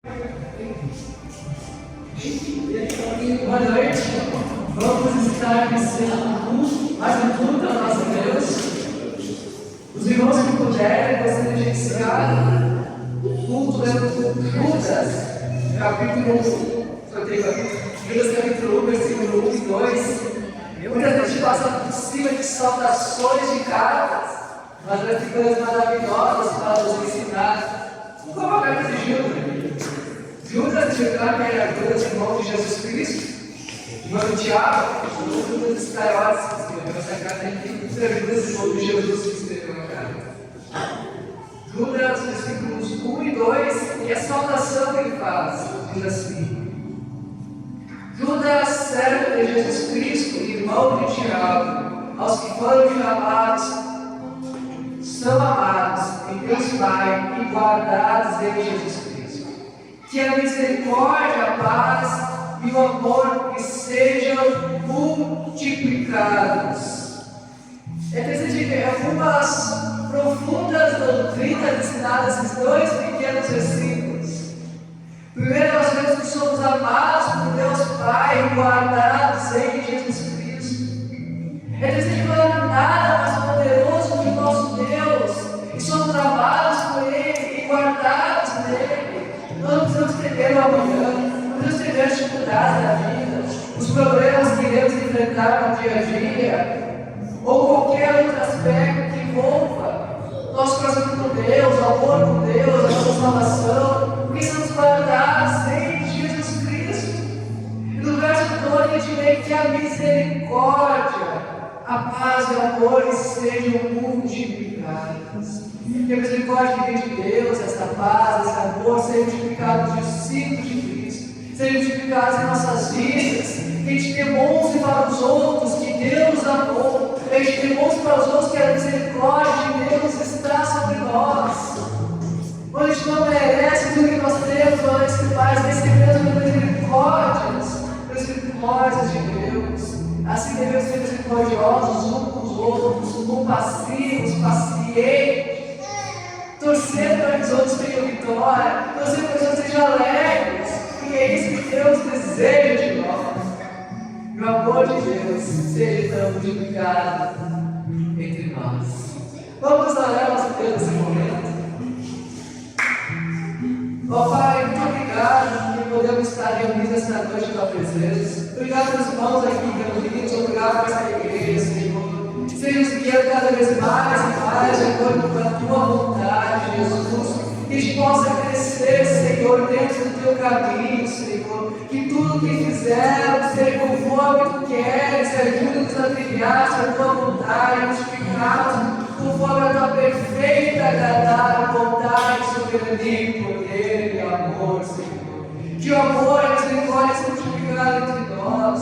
Boa noite. Vamos estar iniciando mais um culto ao nosso Deus. Os irmãos que puderem, gostaria de iniciar o culto lendo Judas, capítulo 1, versículo 1 e 2. Muita gente passa por cima de saudações de cartas, mas vai ter coisas maravilhosas para nos ensinar. Como a carta de Judas? Judas de Carme era Judas, irmão de Jesus Cristo. Irmão de Tiago, Judas Iscariotes, que escreveu essa carta aqui. Judas, irmão de Jesus, que escreveu a carta. Judas, versículos 1 e 2, e a saudação que ele faz, diz assim: Judas, servo de Jesus Cristo, irmão de Tiago, aos que foram chamados, são amados em Deus Pai e guardados em Jesus Cristo. Que a misericórdia, a paz e o amor lhes sejam multiplicados. É preciso ver algumas profundas doutrinas ensinadas nesses dois pequenos versículos. Primeiro, nós vemos que somos amados por Deus Pai e guardados em Jesus Cristo. É preciso falar nada mais poderoso que o nosso Deus, e somos amados por Ele e guardados nele. Nós não precisamos temer o amanhã, não precisamos temer as dificuldades da vida, os problemas que iremos enfrentar no dia a dia, ou qualquer outro aspecto que envolva nosso casamento com Deus, o amor com Deus, a nossa salvação, porque somos guardados em Jesus Cristo. E no verso 2 a gente vê que a misericórdia, a paz e o amor sejam multiplicados. Que a misericórdia que vem de Deus, essa paz, esse amor, sejam multiplicados nos discípulos de Cristo, sejam multiplicados em nossas vidas, que a gente demonstre para os outros que Deus nos amou, que a gente demonstre para os outros que a misericórdia de Deus está sobre nós. Quando a gente não merece tudo que nós temos, quando a gente faz, recebemos misericórdias de Deus. Assim devemos ser misericordiosos uns com os outros, compassivos, pacientes, torcer para que os outros tenham vitória, torcer para que os outros sejam alegres, porque é isso que Deus deseja de nós. E o amor de Deus seja tão multiplicado entre nós. Vamos orar ao nosso Deus nesse momento. Ó Pai, muito obrigado por podermos estar reunidos nesta noite na tua presença. Obrigado pelos irmãos aqui reunidos, obrigado por essa igreja, Senhor. Seja nos guiando cada vez mais e mais de acordo com a tua vontade, Jesus. Que a gente possa crescer, Senhor, dentro do teu caminho, Senhor. Que tudo que fizermos seja conforme tu queres, ajuda-nos a trilhar a tua vontade, multiplicarmos conforme a tua perfeita, agradável vontade, soberania, poder e amor, Senhor. Que o amor e a misericórdia sejam multiplicados entre nós.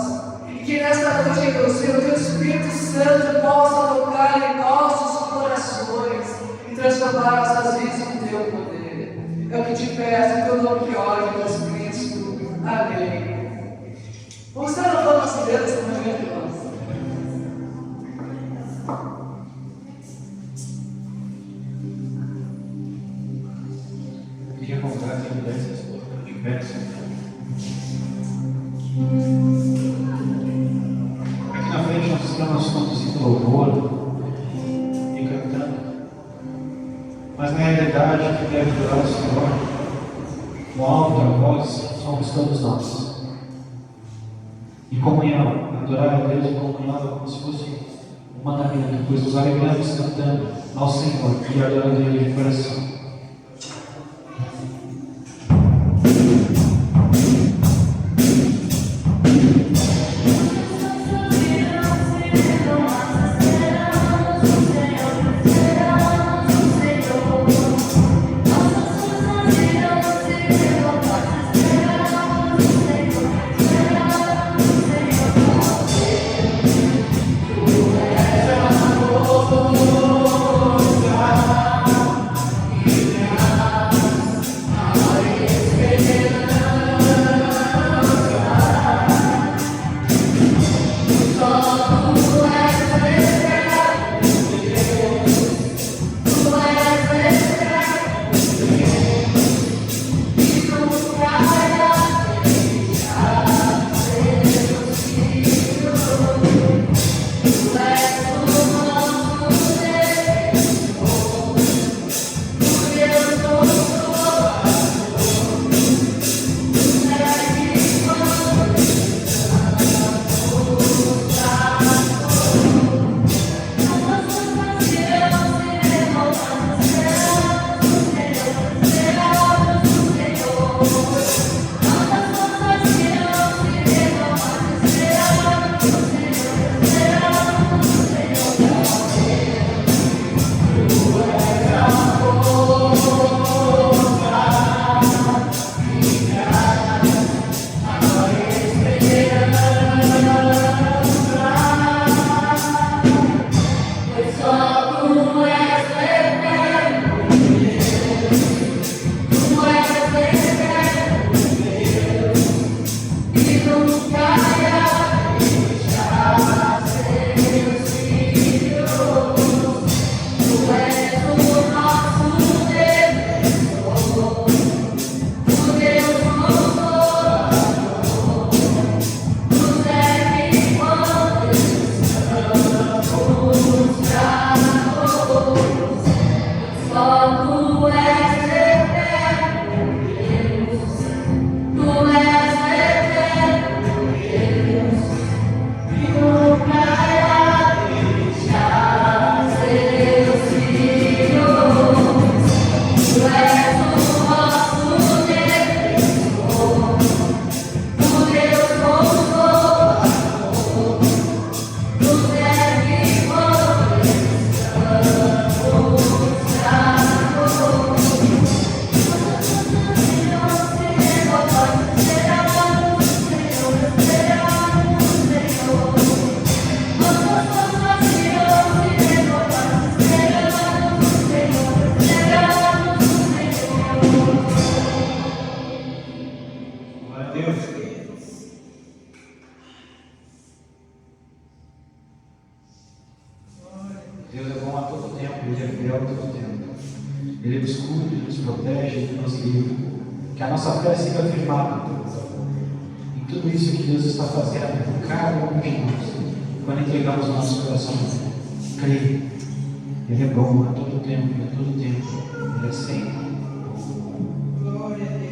E que nesta noite, meu Senhor, o teu Espírito Santo possa tocar em nossos corações e transformar nossas vidas com o teu poder. É o que te peço, em teu nome que oro, Jesus Cristo. Amém. Vamos estar louvando nosso Deus nesse momento, irmãos. Eu queria convidar que pudesse estar de pé, aqui na frente nós estamos conduzindo louvor e cantando, mas na realidade que deve adorar o Senhor com alta voz somos todos nós. E comunhão, adorar a Deus em comunhão é como se fosse um mandamento, pois nos alegramos cantando ao Senhor e adorando Ele de coração. Oh, protege, que nos livra. Que a nossa fé siga firmada em tudo isso que Deus está fazendo por cada um de nós. Quando entregamos o nosso coração, creia. Ele é bom a todo tempo, a todo tempo. Ele é sempre. Glória a Deus.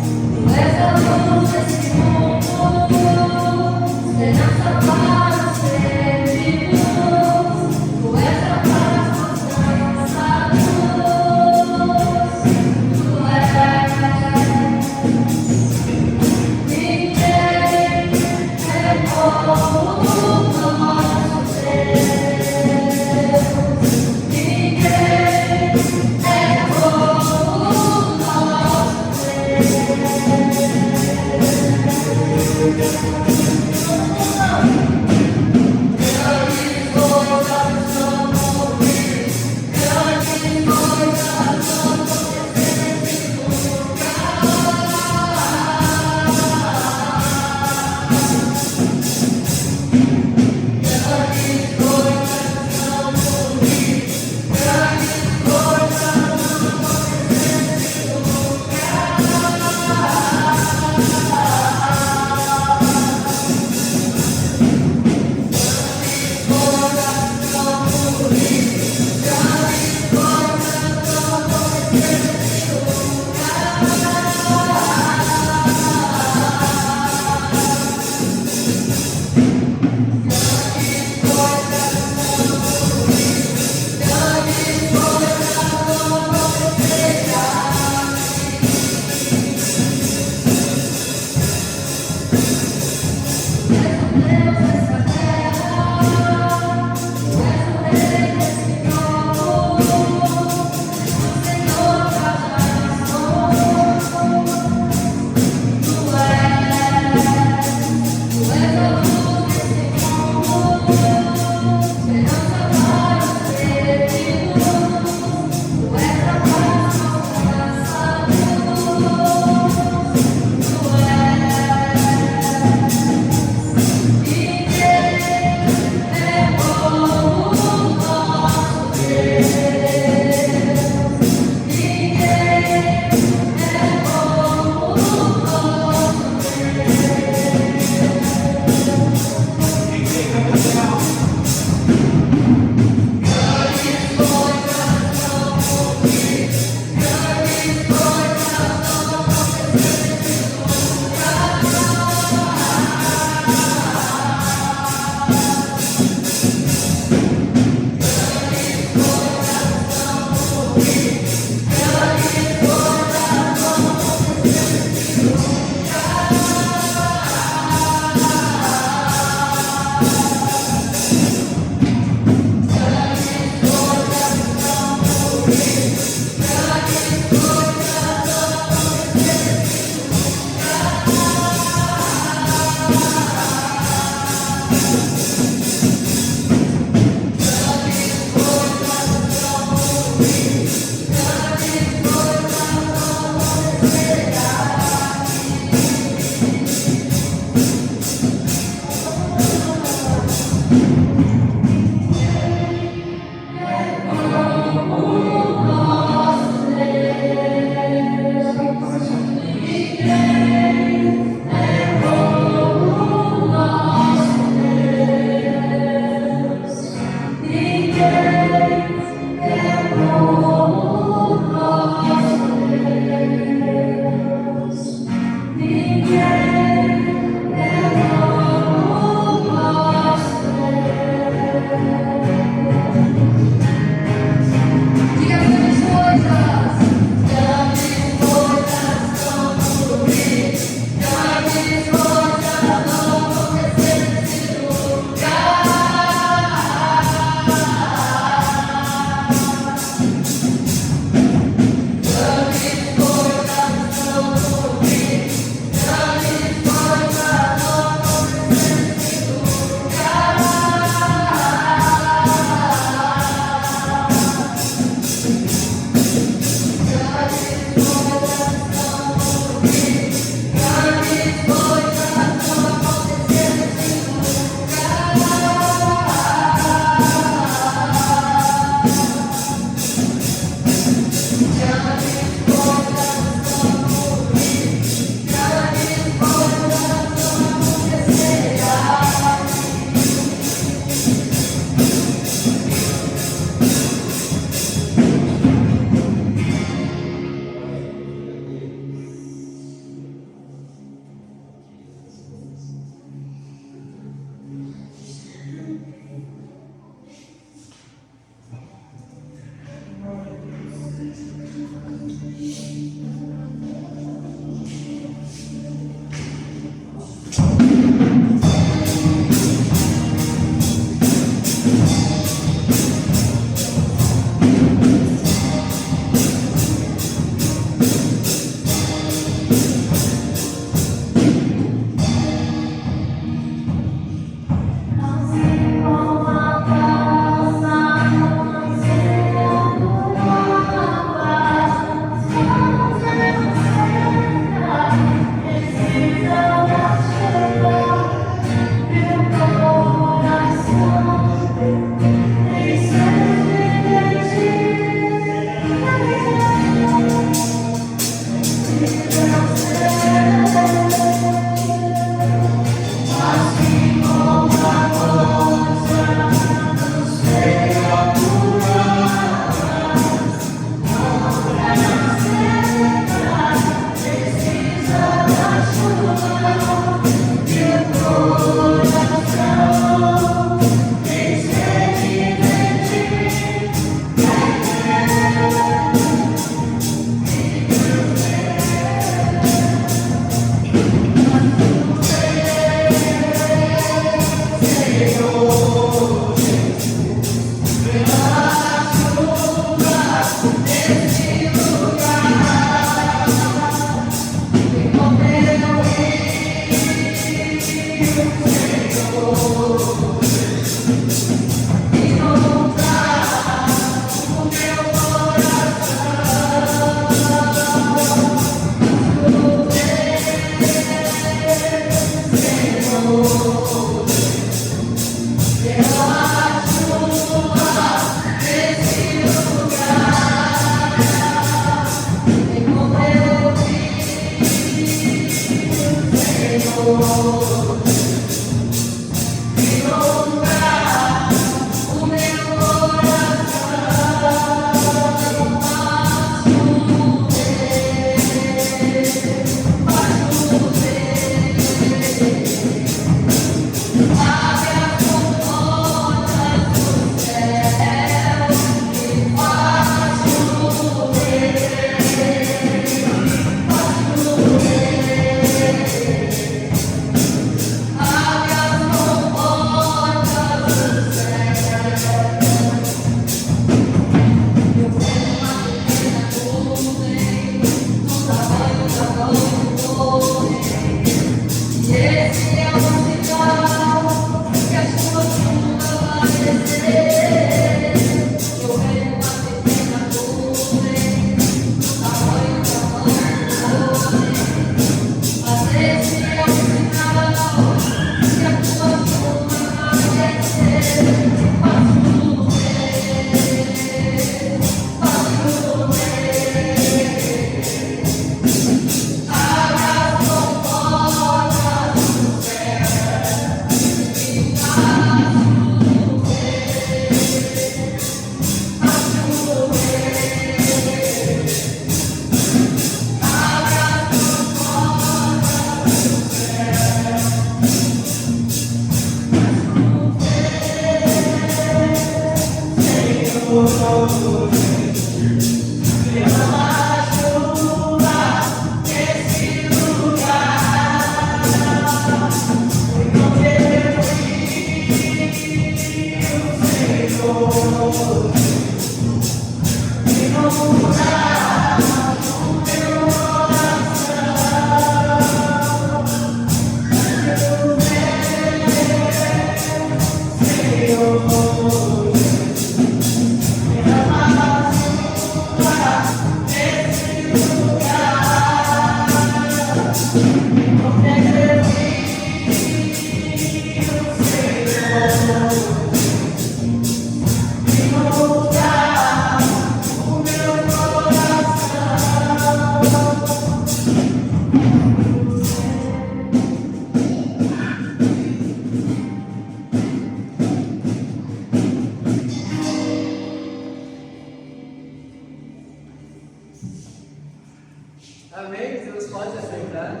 Amém? Deus pode aceitar.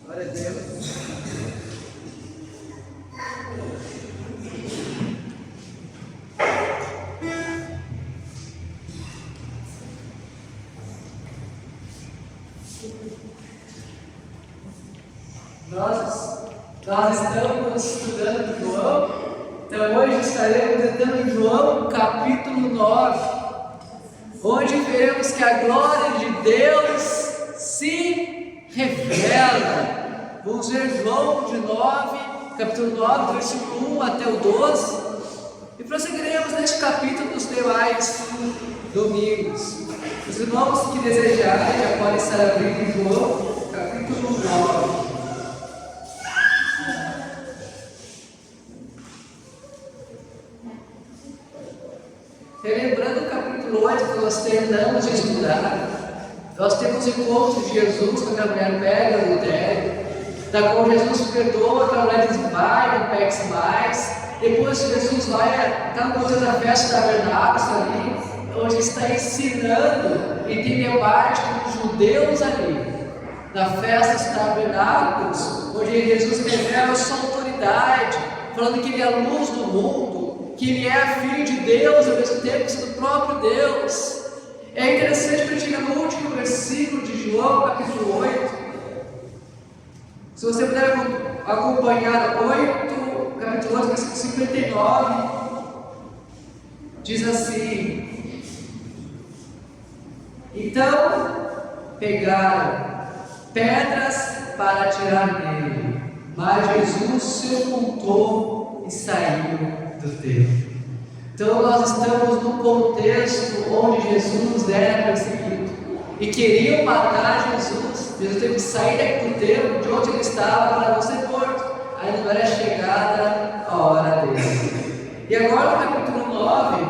Glória a Deus. Nós estamos estudando João, então hoje estaremos entrando em João capítulo 9, onde veremos que a glória de Deus se revela. Vamos ver João de 9, capítulo 9, versículo 1 até o 12, e prosseguiremos neste capítulo nos demais domingos. Os irmãos que desejarem já podem estar abrindo João capítulo 9. Relembrando o capítulo 8 que nós terminamos de estudar, nós temos encontros de Jesus com a mulher pega no adultério, da qual Jesus perdoa, que a mulher diz, vai, não peques mais. Depois Jesus vai, está no contexto da festa da tabernáculos ali, onde está ensinando e tem debate com os judeus ali, na festa dos tabernáculos, onde Jesus revela a sua autoridade, falando que ele é a luz do mundo, que ele é filho de Deus, ao mesmo tempo sendo o próprio Deus. É interessante que a gente chega no último versículo de João, capítulo 8. Se você puder acompanhar 8, capítulo 8, versículo 59, diz assim: então pegaram pedras para atirar nele, mas Jesus sepultou e saiu do templo. Então nós estamos num contexto onde Jesus era perseguido e queriam matar Jesus. Jesus teve que sair daqui do templo de onde ele estava para não ser morto. Aí não era chegada a hora dele. E agora no capítulo 9,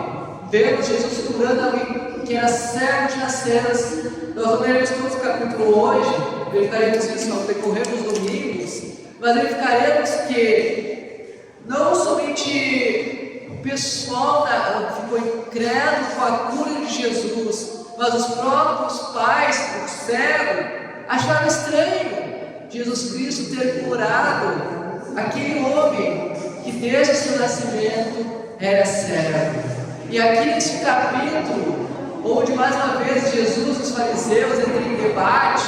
vemos Jesus curando alguém que era cego de nascença. Nós não leremos todo o capítulo hoje, verificaremos isso ao decorrer dos domingos, mas verificaremos que não somente o pessoal ficou incrédulo com a cura de Jesus, mas os próprios pais do cego acharam estranho Jesus Cristo ter curado aquele homem que desde o seu nascimento era cego. E aqui nesse capítulo, onde mais uma vez Jesus e os fariseus entram em embate,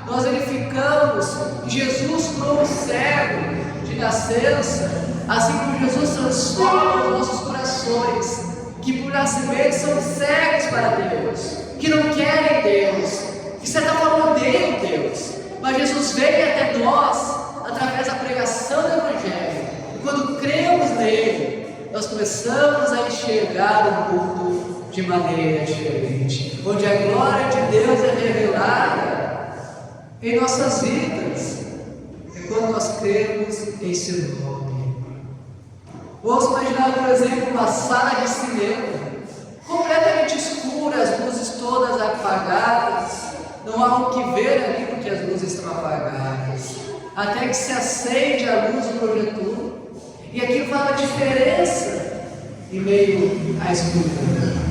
nós verificamos que Jesus, como cego de nascença, assim como Jesus transforma os nossos corações, que por nascimento são cegos para Deus, que não querem Deus, que de certa forma odeiam Deus, mas Jesus veio até nós através da pregação do Evangelho, e quando cremos nele, nós começamos a enxergar o mundo de maneira diferente, onde a glória de Deus é revelada em nossas vidas, é quando nós cremos em seu nome. Vamos imaginar, por exemplo, uma sala de cinema, completamente escura, as luzes todas apagadas, não há o que ver ali porque as luzes estão apagadas, até que se acende a luz do projetor, e aquilo faz uma diferença em meio à escuridão.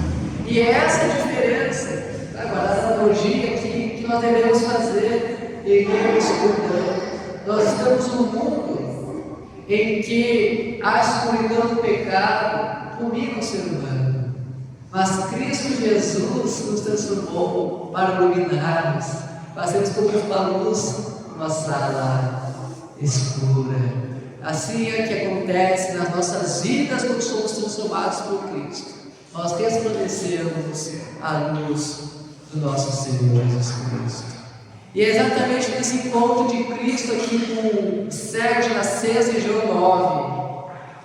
E é essa diferença, agora a analogia que nós devemos fazer em meio à escuridão. Nós estamos num mundo em que a escuridão do pecado domina o ser humano, mas Cristo Jesus nos transformou para iluminar-nos, fazermos como uma luz numa sala escura. Assim é que acontece nas nossas vidas quando somos transformados por Cristo. Nós resplandecemos a luz do nosso Senhor Jesus Cristo. E é exatamente nesse encontro de Cristo aqui com o cego de nascença em João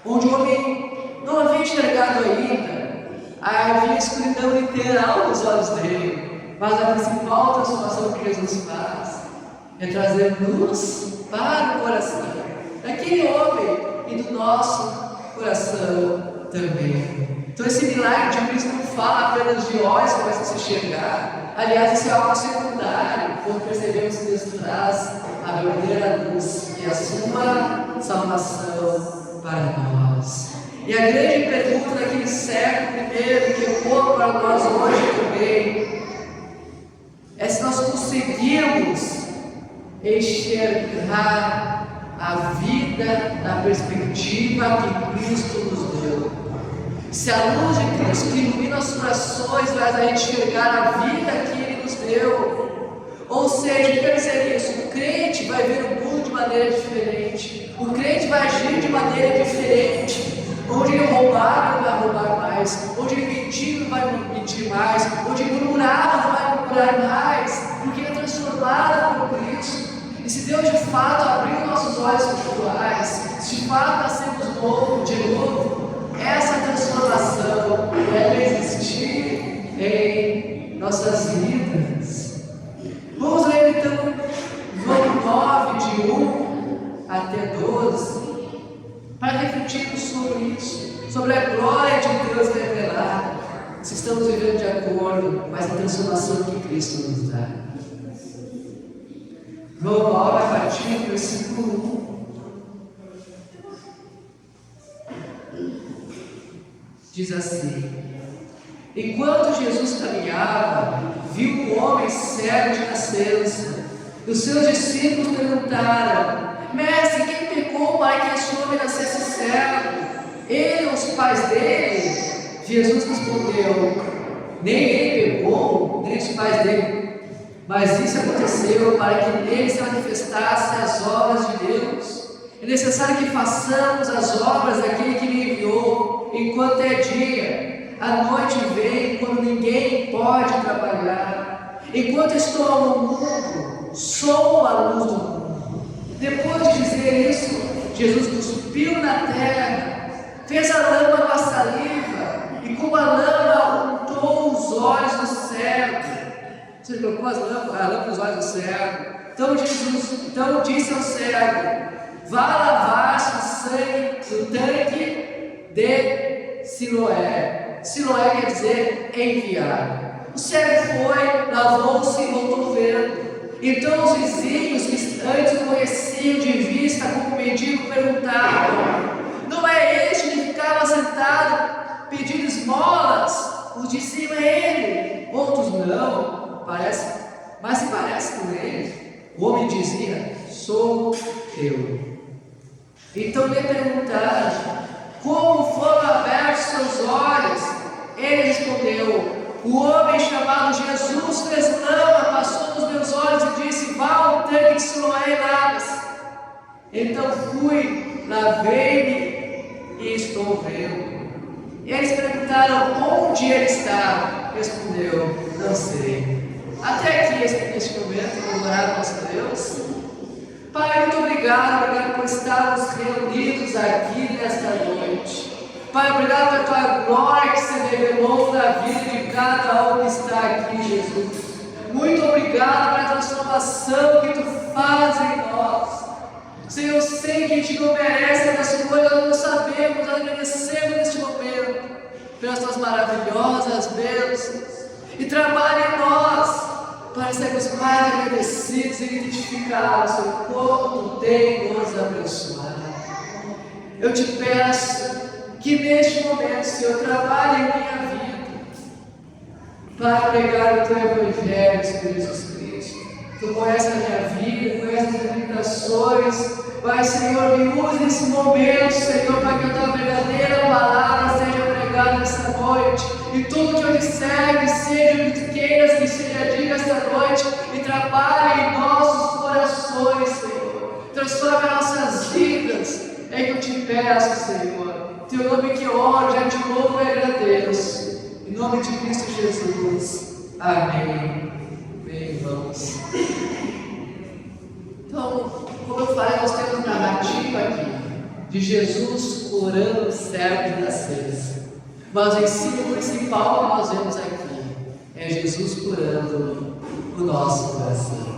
9, onde o homem não havia enxergado ainda, havia escuridão literal nos olhos dele, mas a principal transformação que Jesus faz é trazer luz para o coração daquele homem e do nosso coração também. Então esse milagre de Cristo não fala apenas de olhos que começam a se enxergar. Aliás, isso é algo secundário, quando percebemos que Deus traz a verdadeira luz e a sua salvação para nós. E a grande pergunta daquele século primeiro, que ecoa para nós hoje também, é se nós conseguimos enxergar a vida na perspectiva que Cristo nos deu. Se a luz de Cristo que ilumina os corações faz a gente enxergar a vida que Ele nos deu, ou seja, quer dizer isso, o crente vai ver o mundo de maneira diferente, o crente vai agir de maneira diferente. Onde ele roubava, não vai roubar mais, onde ele mentia, não vai mentir mais, onde ele murmurava, não vai murmurar mais, porque ele é transformado por Cristo. E se Deus de fato abrir nossos olhos espirituais, se de fato nascemos de novo, essa transformação deve existir em nossas vidas. Vamos ler então João 9, de 1 até 12, para refletirmos sobre isso, sobre a glória de Deus revelada, se estamos vivendo de acordo com essa transformação que Cristo nos dá. João 9, a partir do versículo 1, diz assim: enquanto Jesus caminhava, viu um homem cego de nascença, e os seus discípulos perguntaram: mestre, quem pecou para que esse homem nascesse cego? Ele ou os pais dele? Jesus respondeu: nem ele pecou, nem os pais dele, mas isso aconteceu para que nele se manifestassem as obras de Deus. É necessário que façamos as obras daquele que me enviou, enquanto é dia. A noite vem quando ninguém pode trabalhar. Enquanto estou no mundo, sou a luz do mundo. Jesus cuspiu na terra, fez a lama com a saliva, e com a lama untou os olhos do cego. Você colocou a lama nos olhos do cego. Então disse ao cego: vá lavar-se o sangue do tanque de Siloé. Siloé quer dizer enviar. O cego foi, lavou-se e voltou vendo. Então os vizinhos que antes o conheciam de vista como mendigo perguntaram: não é este que ficava sentado pedindo esmolas? Os de cima é ele. Outros não, mas se parece com ele. O homem dizia: sou eu. Então lhe perguntaram: como foram abertos seus olhos? Ele respondeu: o homem chamado Jesus fez lama, passou nos meus olhos e disse: vá ao tanque de Siloé e lava-se. Então fui, lavei-me e estou vendo. E eles perguntaram onde ele está. Respondeu: não sei. Até aqui, neste momento, vamos orar ao nosso Deus. Pai, muito obrigado por estarmos reunidos aqui nesta noite. Pai, obrigado pela tua glória que se revelou na vida de cada um que está aqui, Jesus. Muito obrigado pela transformação que tu fazes em nós. Senhor, eu sei que a gente não merece essas coisas, nós não sabemos, nós agradecemos neste momento pelas tuas maravilhosas bênçãos. E trabalha em nós para sermos mais agradecidos e identificados, Senhor, como tu tem nos abençoado. Eu te peço que neste momento, Senhor, trabalhe em minha vida para pregar o teu Evangelho, Senhor Jesus Cristo. Tu conheces a minha vida, conheces as limitações. Pai, Senhor, me use nesse momento, Senhor, para que a tua verdadeira palavra seja pregada nessa noite. E tudo que eu disser, que seja o que tu queiras que seja dito esta noite, e trabalhe em nossos corações, Senhor. Transforme nossas vidas. É que eu te peço, Senhor. Teu nome que eu oro, já te louvo e agradeço. Em nome de Cristo Jesus. Amém. Amém, irmãos. Então, como eu falei, nós temos narrativa aqui de Jesus curando o cego de nascença. Mas o ensino principal que nós vemos aqui é Jesus curando o nosso coração.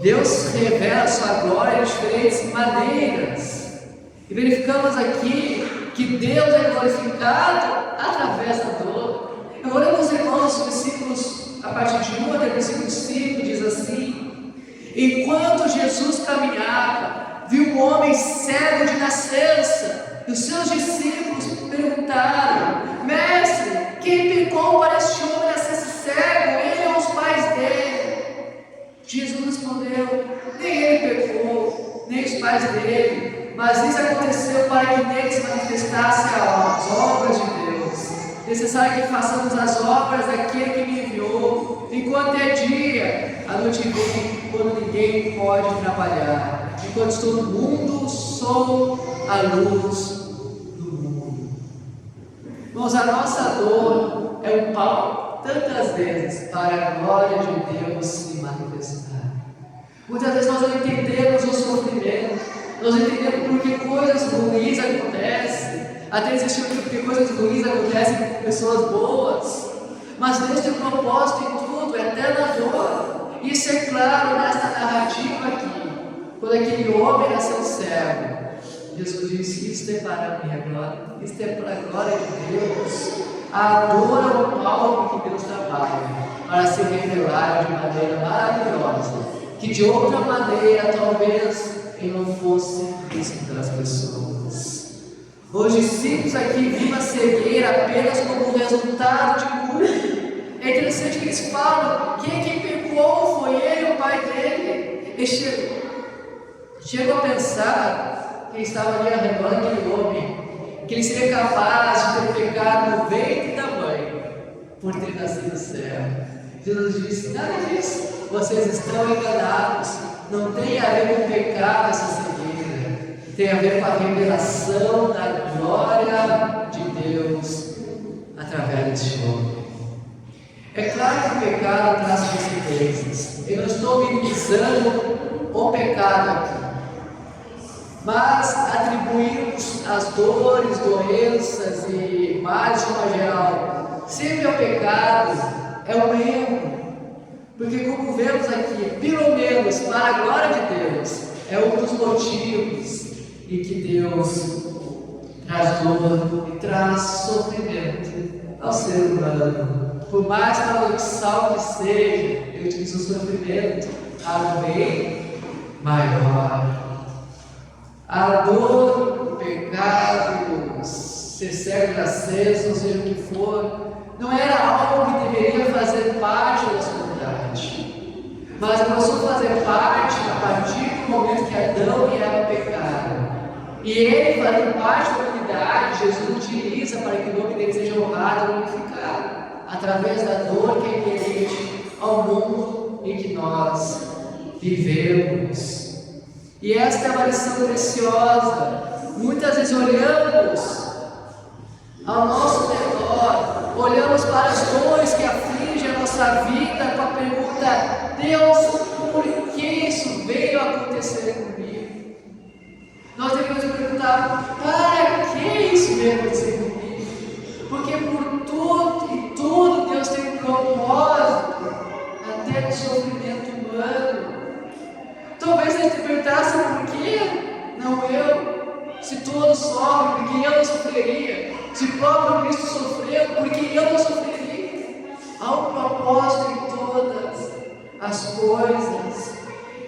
Deus revela a sua glória de diferentes maneiras. E verificamos aqui que Deus é glorificado através da dor. Eu vou ler com os irmãos os versículos, a partir de 1 até o versículo 5, diz assim: enquanto Jesus caminhava, viu um homem cego de nascença, e os seus discípulos perguntaram: mestre, quem pecou para este homem nascer cego, ele ou os pais dele? Jesus respondeu: nem ele pecou, nem os pais dele, mas isso aconteceu para que nele se manifestassem as obras de Deus. Necessário que façamos as obras daquele que me enviou, enquanto é dia, a noite vem, quando ninguém pode trabalhar. Enquanto estou no mundo, sou a luz do mundo. Irmãos, a nossa dor é um palco, tantas vezes, para a glória de Deus se manifestar. Muitas vezes nós não entendemos o sofrimento, nós entendemos porque coisas ruins acontecem, até existe porque coisas ruins acontecem com pessoas boas, mas Deus tem um propósito em tudo, é eterna dor. Isso é claro nesta narrativa aqui, quando aquele homem nasceu cego. Jesus disse: isto é para a minha glória, isto é para a glória de Deus. A dor é o palco que Deus trabalha para se revelar de maneira maravilhosa, que de outra maneira talvez ele não fosse visto pelas pessoas. Os discípulos aqui viram a cegueira apenas como um resultado de cura. É interessante que eles falam: quem pecou foi ele ou o pai dele. Eles chegam a pensar, quem estava ali ao redor daquele homem, que ele seria capaz de ter pecado no ventre da mãe por ter nascido cego. Jesus disse: nada disso, vocês estão enganados. Não tem a ver com o pecado essa cegueira, tem a ver com a revelação da glória de Deus através deste homem. É claro que o pecado traz consequências. Eu não estou minimizando o pecado aqui. mas atribuímos as dores, doenças e males de uma geral sempre ao pecado, é um erro, porque como vemos aqui, pelo menos para a glória de Deus, é um dos motivos em que Deus traz dor e traz sofrimento ao ser humano. Por mais paradoxal que seja, eu utilizo o sofrimento para o bem maior. A dor, o pecado, ser cego de acesso, ou seja o que for, não era algo que deveria fazer parte da sociedade, mas começou a fazer parte a partir do momento que Adão e Eva pecaram. E ele, fazendo parte da humanidade, Jesus utiliza para que o nome dele seja honrado e glorificado, através da dor que é inerente ao mundo em que nós vivemos. E esta é uma lição preciosa. Muitas vezes olhamos ao nosso redor, olhamos para as dores que afligem a nossa vida com a pergunta: Deus, por que isso veio acontecer comigo? Nós devemos perguntar: para que isso veio acontecer comigo? Porque por tudo e tudo Deus tem um propósito, até no sofrimento humano. Talvez ele te perguntasse: por que não eu? Se todos sofrem, por que eu não sofreria? Se o próprio Cristo sofreu, por que eu não sofreria? Há um propósito em todas as coisas.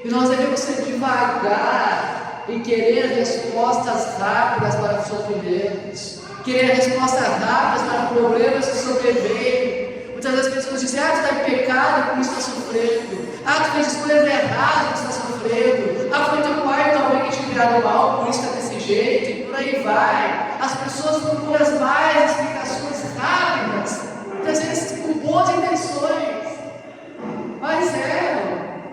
E nós devemos ser devagar em querer respostas rápidas para os sofrimentos, querer respostas rápidas para problemas que sobrevêm. Muitas vezes as pessoas dizem: tu está em pecado, por isso está sofrendo. Tu fez escolhas erradas, por isso está sofrendo. Foi teu pai ou alguém que te criado mal, por isso está desse jeito, e por aí vai. As pessoas procuram mais explicações rápidas, muitas vezes com boas intenções, mas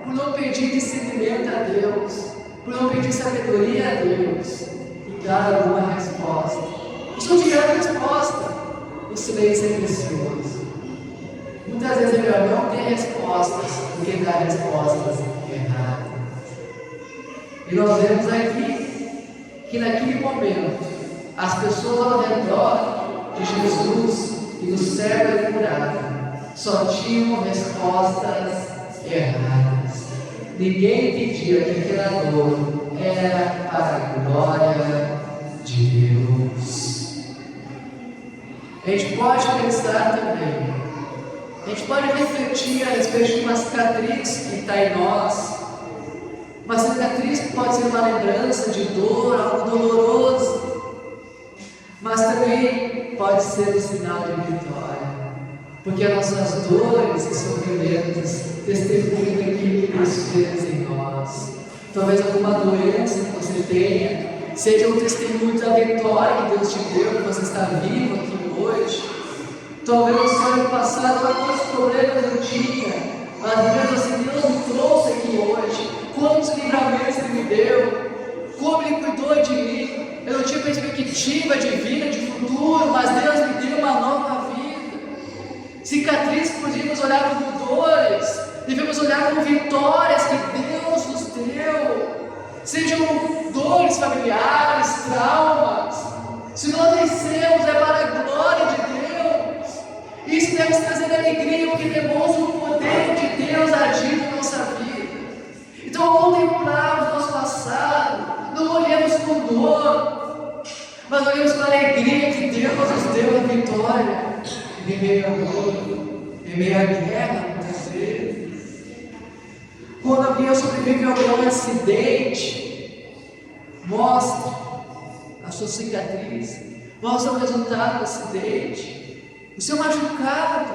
por não pedir discernimento a Deus, por não pedir sabedoria a Deus e dar alguma resposta. Estou te dando resposta. O silêncio é precioso. Muitas vezes é melhor não ter respostas do que dar respostas erradas. E nós vemos aqui que naquele momento as pessoas ao redor de Jesus e do servo curado só tinham respostas erradas. Ninguém pedia que aquela dor era para a glória de Deus. A gente pode pensar também, a gente pode refletir a respeito de uma cicatriz que está em nós. Uma cicatriz que pode ser uma lembrança de dor, algo doloroso, mas também pode ser um sinal de vitória, porque as nossas dores e sofrimentos testemunham daquilo que Deus fez em nós. Talvez alguma doença que você tenha seja um testemunho da vitória que Deus te deu, que você está vivo aqui hoje. Talvez no seu ano passado, quantos problemas eu tinha, mas mesmo assim Deus me trouxe aqui hoje. Quantos livramentos Ele me deu, como Ele cuidou de mim. Eu não tinha perspectiva de vida, de futuro, mas Deus me deu uma nova vida. Cicatrizes que podíamos olhar como dores, devemos olhar como vitórias que Deus nos deu. Sejam dores familiares, traumas. Se nós vencemos, é para a glória de Deus. Isso deve trazer alegria, porque demonstra o poder de Deus agindo na nossa vida. Então, ao contemplarmos o nosso passado, não olhemos com dor, mas olhemos com a alegria que Deus nos deu a vitória em meio à dor, em meio à guerra, muitas vezes. Quando alguém sobrevive a algum acidente, mostra a sua cicatriz, mostra o resultado do acidente, o seu machucado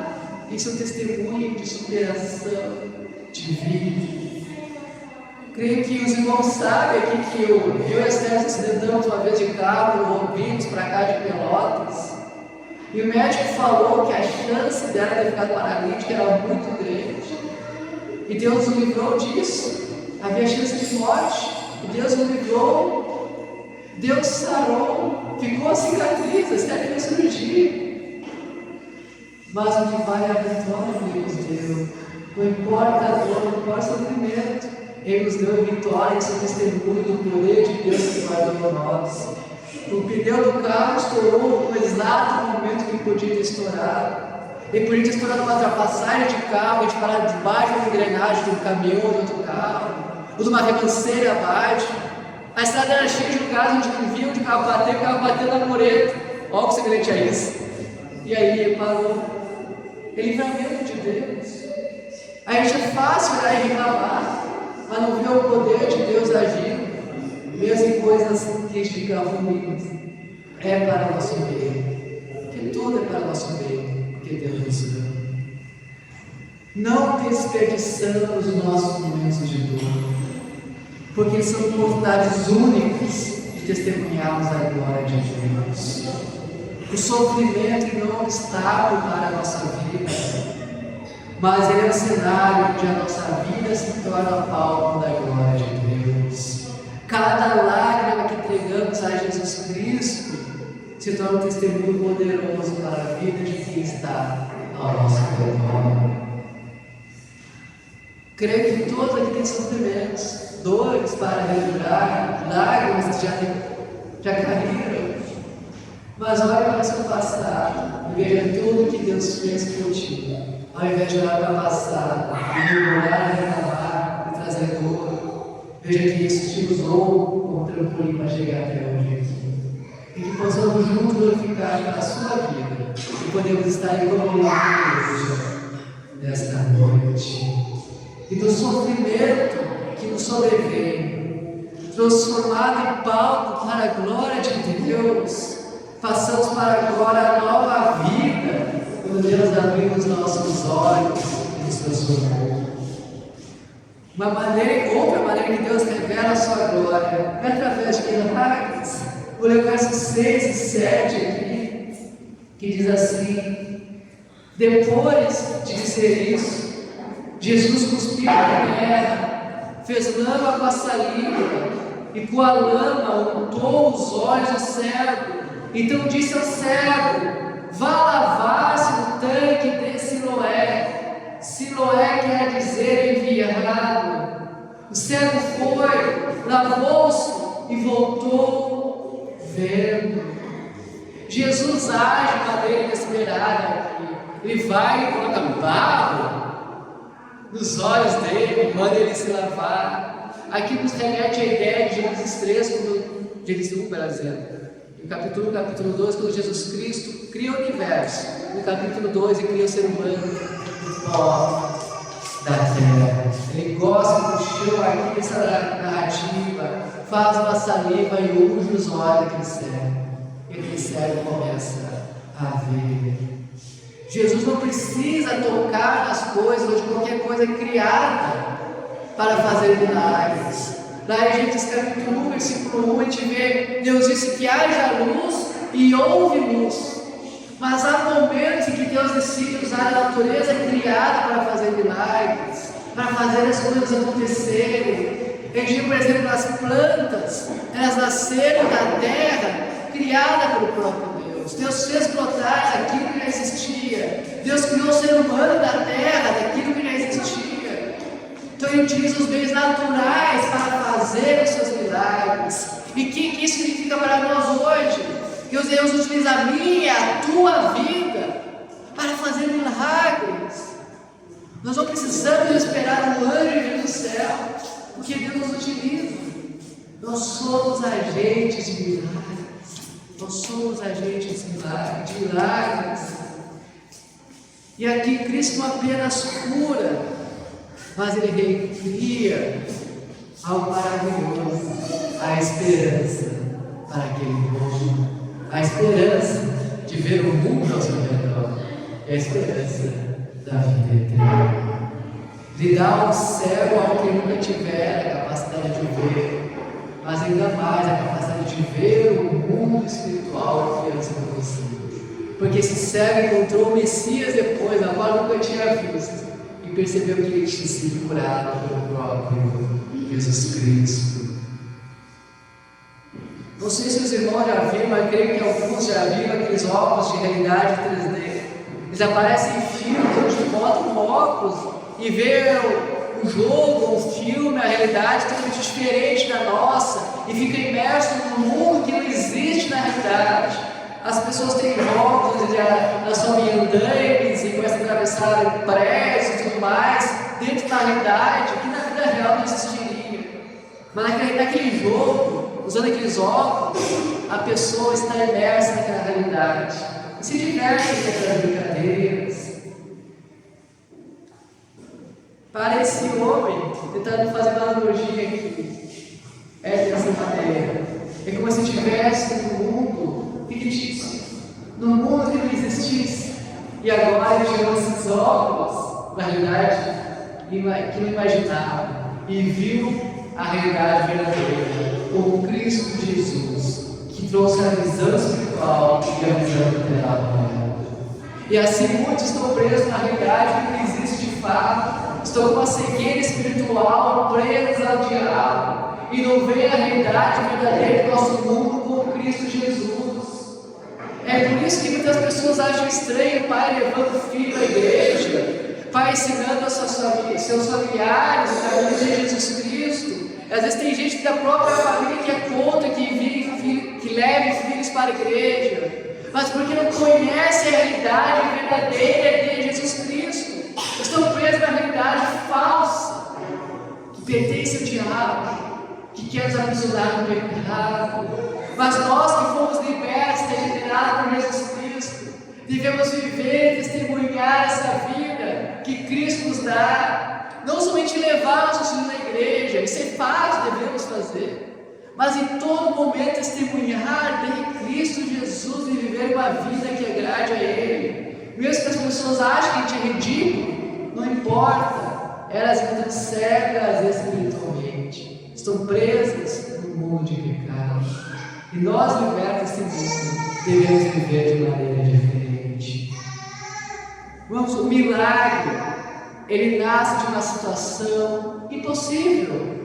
em seu testemunho de superação, de vida. Creio que os irmãos sabem aqui que eu e a Esther se acidentamos uma vez de carro, vindo para cá de Pelotas, e o médico falou que a chance dela ter ficado paralítica era muito grande, e Deus nos livrou disso. Havia chance de morte, e Deus nos livrou. Deus sarou, ficou a cicatriz, a Esther fez cirurgia, mas o que vale é a vitória que Deus deu. Não importa a dor, não importa o sofrimento. Ele nos deu vitória em seu testemunho do poder de Deus que guardou nós. O pneu do carro estourou no exato momento que podia ter estourado. Ele podia ter estourado uma ultrapassagem de carro, a gente parar debaixo de uma engrenagem de um caminhão ou de outro carro, ou de uma ribanceira abaixo. A estrada era cheia de lugares onde não via onde o carro bateu na mureta. Olha o que semelhante a isso. E aí ele parou. É livramento de Deus. A gente é fácil olhar e reclamar, mas não vê o poder de Deus agindo, mesmo em coisas que a gente fica ruins. É para o nosso bem, porque tudo é para o nosso bem, porque Deus nos ama. Não desperdiçamos os nossos momentos de dor, porque são oportunidades únicas de testemunharmos a glória de Deus. O sofrimento não é um obstáculo para a nossa vida, mas ele é um cenário onde a nossa vida se torna palco da glória de Deus. Cada lágrima que entregamos a Jesus Cristo se torna um testemunho poderoso para a vida de quem está ao nosso redor. Creio que todos aqui têm sofrimentos, dores para relembrar, lágrimas que já caíram. Mas olhe para o seu passado e veja tudo que Deus fez por ti. Ao invés de olhar para o passado e murmurar, reclamar e trazer dor, veja que isso te usou como trampolim para chegar até hoje aqui. E que possamos juntos glorificar a sua vida e podemos estar em comunhão com Deus nesta noite. E do sofrimento que nos sobrevém, transformado em palco para a glória de Deus, passamos para agora a nova vida, quando Deus abriu os nossos olhos e nos transformou. Outra maneira que Deus revela a sua glória é através de milagres. Vou ler o verso 6 e 7 aqui, que diz assim: depois de dizer isso, Jesus cuspiu na terra, fez lama com a saliva, e com a lama untou os olhos do cego. Então disse ao cego: vá lavar-se no tanque de Siloé. Siloé quer dizer enviado. O cego foi, lavou-se e voltou vendo. Jesus age de maneira inesperada aqui. Ele vai e coloca barro nos olhos dele, manda ele se lavar. Aqui nos remete a ideia de Gênesis 3, Gênesis 1, para dizer. No capítulo 2, quando Jesus Cristo cria o universo. No capítulo 2, ele cria o ser humano do pó da terra. Ele gosta do chão aqui, essa narrativa, faz uma saliva e unge os olhos daquele cego. E aquele cego começa a ver. Jesus não precisa tocar nas coisas ou de qualquer coisa criada para fazer milagres. Lá em Gênesis capítulo 1, versículo 1, a gente vê: Deus disse que haja luz e houve luz. Mas há momentos em que Deus decide usar a natureza criada para fazer milagres, para fazer as coisas acontecerem. A gente vê, por exemplo, as plantas, elas nasceram da terra, criada pelo próprio Deus. Deus fez brotar aquilo que já existia. Deus criou o ser humano da terra, daquilo que já existia. Então ele utiliza os meios naturais para fazer os seus milagres. E o que isso significa para nós hoje? Que Deus utiliza a minha e a tua vida para fazer milagres. Nós não precisamos esperar um anjo vir do céu, porque Deus nos utiliza. Nós somos agentes de milagres. Nós somos agentes de milagres. E aqui Cristo não apenas cura, mas Ele recria algo maravilhoso, a esperança para aquele povo, a esperança de ver o mundo ao seu redor, e a esperança da vida eterna. Lhe dá ao cego ao que nunca tiver a capacidade de ver, mas ainda mais a capacidade de ver o mundo espiritual que antes não conhecia. Porque esse cego encontrou o Messias depois, a qual nunca tinha visto, e percebeu que ele tinha sido curado pelo próprio Jesus Cristo. Não sei se os irmãos já viram, mas creio que alguns já viram aqueles óculos de realidade 3D. Eles aparecem em filmes onde botam um óculos e vê o um jogo, um filme, a realidade totalmente diferente da nossa e fica imerso num mundo que não existe na realidade. As pessoas têm óculos, elas sobem andames e começam a atravessar prédios e tudo mais, dentro da realidade que na vida real não existiria. Mas naquele jogo, usando aqueles óculos, a pessoa está imersa naquela realidade e se diverte com aquelas brincadeiras. Para esse homem, tentando fazer uma analogia aqui, é dessa maneira. É como se estivesse num mundo fictício, num mundo que não existisse. E agora ele tirou esses óculos, na realidade, que não imaginava, e viu a realidade verdadeira, como Cristo Jesus, que trouxe a visão espiritual e a visão literal. E assim muitos estão presos na realidade que não existe de fato. Estão com uma cegueira espiritual, presos ao diabo, e não veem a realidade verdadeira do nosso mundo com Cristo Jesus. É por isso que muitas pessoas acham estranho o pai levando o filho à igreja, pai ensinando seus familiares o caminho de Jesus Cristo. Às vezes tem gente da própria família que é contra que leve filhos para a igreja, mas porque não conhece a realidade verdadeira de Jesus Cristo. Estão presos na realidade falsa, que pertence ao diabo, que quer nos aprisionar no pecado. Mas nós que fomos libertos, regenerados por Jesus Cristo, devemos viver e testemunhar essa vida que Cristo nos dá. Não somente levar nossos filhos na igreja, isso é fácil, devemos fazer, mas em todo momento testemunhar de Cristo Jesus e viver uma vida que agrade a Ele. Mesmo que as pessoas achem que a gente é ridículo, não importa, elas estão cegas espiritualmente, estão presas no mundo de pecado. E nós, libertos desse mundo, devemos viver de maneira diferente. Vamos, o milagre, ele nasce de uma situação impossível.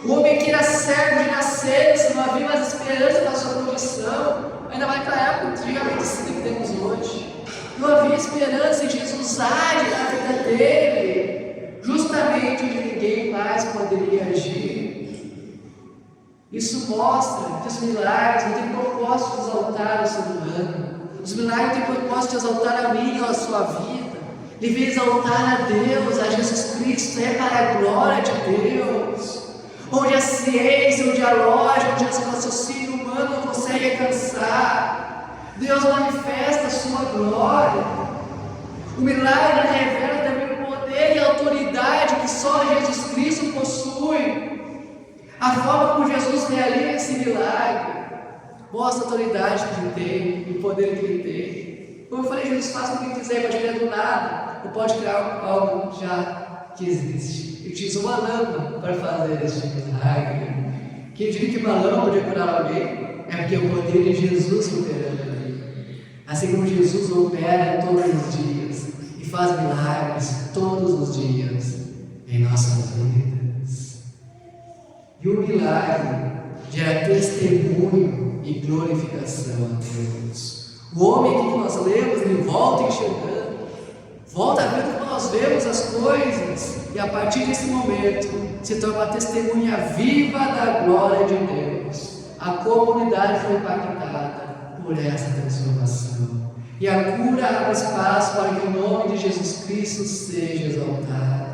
O homem que era cego de nascença, não havia mais esperança na sua condição, ainda mais naquela época, antigamente, assim que temos hoje. Não havia esperança, e Jesus age na vida dele, justamente onde ninguém mais poderia agir. Isso mostra que os milagres não têm propósito de exaltar o ser humano. Os milagres têm propósito de exaltar a mim ou a sua vida. Ele veio exaltar a Deus, a Jesus Cristo, é para a glória de Deus. Onde a ciência, onde a lógica, onde o raciocínio humano não consegue alcançar, Deus manifesta a sua glória. O milagre revela também o poder e a autoridade que só Jesus Cristo possui. A forma como Jesus realiza esse milagre mostra a autoridade que ele tem e o poder que ele tem. Como eu falei, Jesus faz o que ele quiser, pode criar do nada, ou pode criar algo já que existe. Ele utiliza uma lâmpada para fazer esse milagre. Quem diria que uma lâmpada podia curar alguém é porque o poder de Jesus operando ali. Assim como Jesus opera todos os dias e faz milagres todos os dias em nossas vidas. E o milagre gera testemunho e glorificação a Deus. O homem que nós lemos, ele volta enxergando, volta vendo que nós vemos as coisas, e a partir desse momento se torna uma testemunha viva da glória de Deus. A comunidade foi impactada por essa transformação, e a cura abre espaço para que o nome de Jesus Cristo seja exaltado.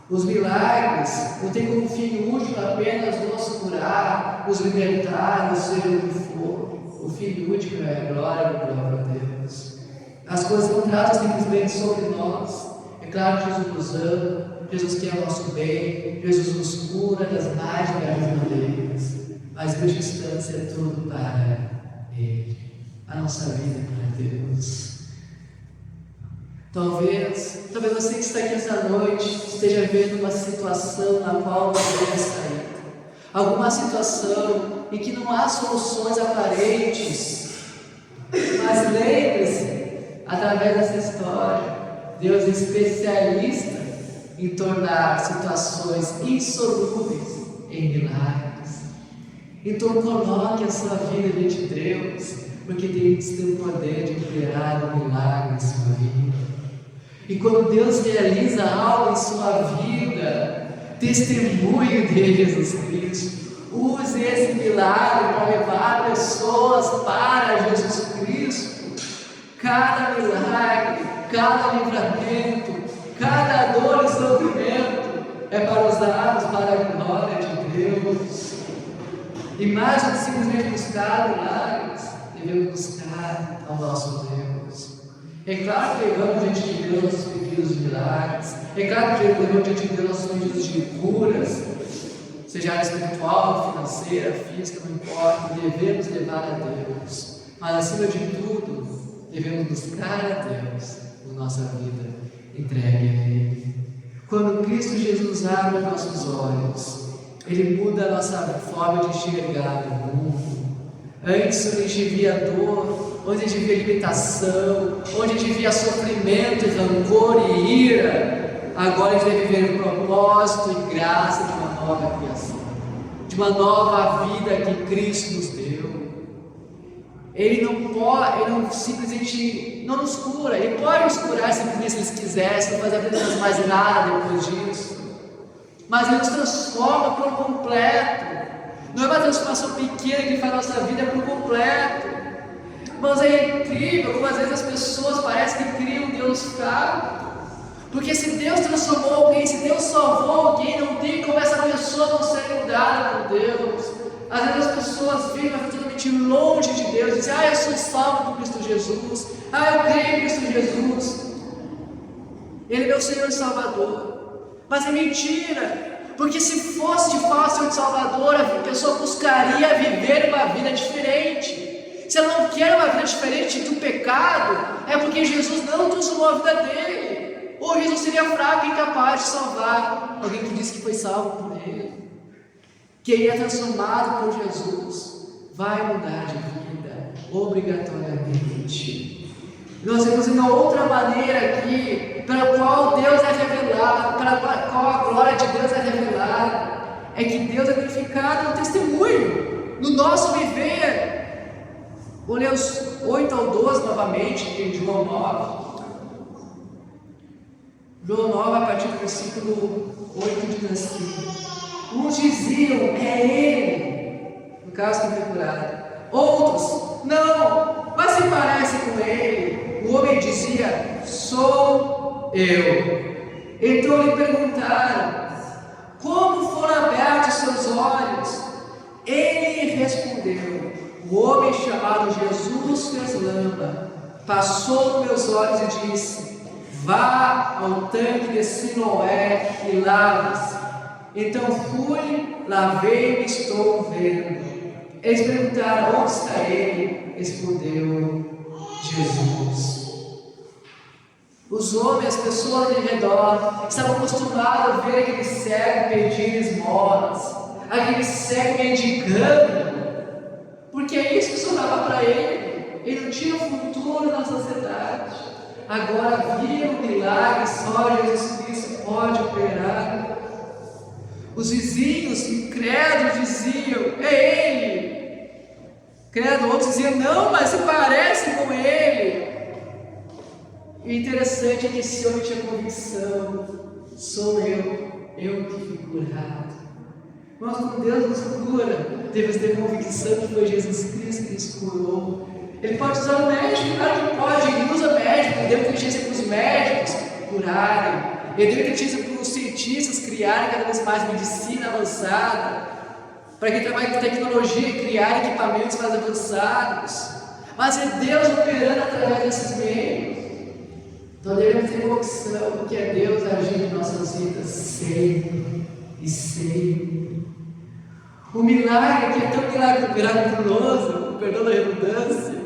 Os milagres não têm como fim último apenas nos curar, nos libertar, seja o que for. O fim último é a glória do próprio Deus. As coisas não tratam simplesmente sobre nós. É claro que Jesus nos ama, Jesus quer o nosso bem, Jesus nos cura das mais diversas maneiras, mas em distância é tudo para Ele. A nossa vida é para Deus. Talvez você que está aqui essa noite esteja vendo uma situação na qual você deve sair. Alguma situação em que não há soluções aparentes. Mas lembre-se, através dessa história, Deus é especialista em tornar situações insolúveis em milagres. Então coloque a sua vida diante de Deus, porque Deus tem o poder de operar um milagre em sua vida. E quando Deus realiza algo em sua vida, testemunho de Jesus Cristo. Use esse milagre para levar pessoas para Jesus Cristo. Cada milagre, cada livramento, cada dor e sofrimento é para usarmos para a glória de Deus. E mais do que simplesmente buscar milagres, devemos buscar ao nosso Deus. É claro que levamos diante de Deus nossos pedidos de milagres. É claro que levamos diante de Deus nossos pedidos de curas, seja área espiritual, financeira, física, não importa. Devemos levar a Deus. Mas acima de tudo, devemos buscar a Deus na nossa vida, entregue a Ele. Quando Cristo Jesus abre nossos olhos, Ele muda a nossa forma de enxergar o mundo. Antes onde a gente via dor, onde a gente via limitação, onde a gente via sofrimento, rancor e ira, agora a gente deve viver o propósito e graça de uma nova criação, de uma nova vida que Cristo nos deu. Ele não simplesmente não nos cura. Ele pode nos curar simplesmente se Ele quisesse, não fazer apenas mais nada depois disso, mas Ele nos transforma por completo. Não é uma transformação pequena que faz a nossa vida por completo. Mas é incrível como às vezes as pessoas parecem que criam um Deus fraco. Porque se Deus transformou alguém, se Deus salvou alguém, não tem como essa pessoa não ser mudada por Deus. Às vezes as pessoas vivem totalmente longe de Deus, dizem: eu sou salvo por Cristo Jesus, eu creio em Cristo Jesus, Ele é meu Senhor e Salvador. Mas é mentira. Porque se fosse de fato Senhor e Salvador, a pessoa buscaria viver uma vida diferente. Se ela não quer uma vida diferente do pecado, é porque Jesus não transformou a vida dele. Ou Jesus seria fraco e incapaz de salvar alguém que disse que foi salvo por Ele. Quem é transformado por Jesus vai mudar de vida, obrigatoriamente. Nós temos uma outra maneira aqui, pela qual Deus é revelado, pela qual a glória de Deus é revelada, é que Deus é glorificado no testemunho, no nosso viver. Vou ler os 8 ao 12 novamente, em João 9. João 9, a partir do versículo 8, diz assim: uns diziam: é Ele, no caso que foi curado. Outros: não, mas se parece com Ele. O homem dizia: sou eu. Então lhe perguntaram: como foram abertos seus olhos? Ele respondeu: o homem chamado Jesus fez lama, passou nos meus olhos e disse: vá ao tanque de Siloé e lave-se. Então fui, lavei-me e estou vendo. Eles perguntaram: onde está ele? Respondeu: Jesus. Os homens, as pessoas ao redor, estavam acostumados a ver aquele cego pedir esmolas, aquele cego mendigando, porque é isso que sobrava para ele. Ele não tinha futuro na sociedade. Agora via um milagre, só Jesus Cristo pode operar. Os vizinhos incrédulos diziam: é Ele. Credo, outros diziam: não, mas se parece com Ele. E o interessante é que esse homem tinha convicção: sou eu que fui curado. Mas quando Deus nos cura, devemos ter convicção que foi Jesus Cristo que nos curou. Ele pode usar o médico, claro que pode, Ele usa médico, Ele deu inteligência para os médicos curarem, Ele deu inteligência para os cientistas criarem cada vez mais medicina avançada, para quem trabalha com tecnologia e criar equipamentos mais avançados. Mas é Deus operando através desses meios. Então devemos ter convicção que é Deus agindo em nossas vidas sempre e sempre. O milagre que é tão miraculoso, perdão da redundância,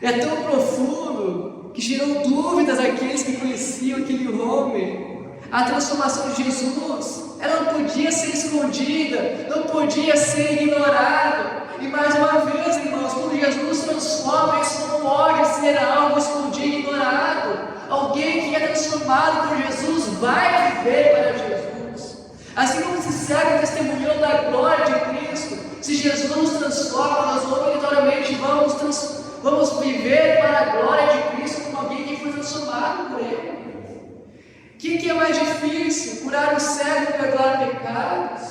é tão profundo que gerou dúvidas àqueles que conheciam aquele homem. A transformação de Jesus, ela não podia ser escondida, não podia ser ignorada. E mais uma vez, irmãos, quando Jesus nos transforma, isso não pode ser algo escondido e ignorado. Alguém que é transformado por Jesus vai viver para Jesus. Assim como esse cego testemunhou da glória de Cristo, se Jesus nos transforma, nós obrigatoriamente vamos viver para a glória de Cristo como alguém que foi transformado por Ele. que é mais difícil? Curar o cego e perdoar pecados?